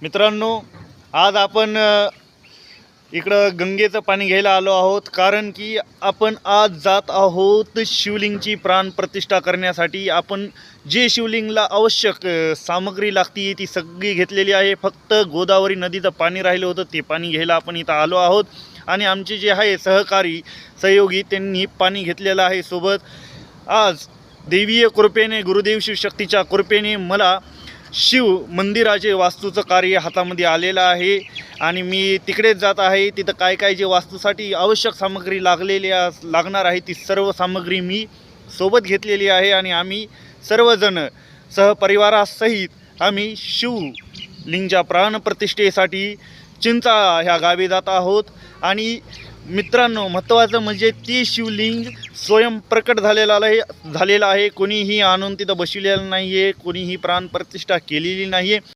मित्रांनो, आज आपण इकडं गंगेचं पाणी घ्यायला आलो आहोत, कारण की आपण आज जात आहोत शिवलिंगची प्राणप्रतिष्ठा करण्यासाठी। आपण जे शिवलिंगला आवश्यक सामग्री लागते ती सगळी घेतलेली आहे। फक्त गोदावरी नदीचं पाणी राहिलं होतं, ते पाणी घ्यायला आपण इथं आलो आहोत। आणि आमचे जे आहे सहकारी सहयोगी त्यांनी पाणी घेतलेलं आहे सोबत। आज देवीय कृपेने, गुरुदेव शिवशक्तीच्या कृपेने मला शिव मंदिराचे वास्तूचं कार्य हातामध्ये आलेलं आहे आणि मी तिकडेच जात आहे। तिथं काय काय जे वास्तूसाठी आवश्यक सामग्री लागणार आहे ती सर्व सामग्री मी सोबत घेतलेली आहे आणि आम्ही सर्वजण सहपरिवारासहित आम्ही शिवलिंगच्या प्राणप्रतिष्ठेसाठी चिंचा ह्या गावी जात आहोत। आणि मित्रांनो, महत्त्वाचं म्हणजे ते शिवलिंग स्वयंप्रकट झालेलं आहे। कोणीही आणून तिथं बसविलेलं नाही आहे, कोणीही प्राणप्रतिष्ठा केलेली नाही आहे।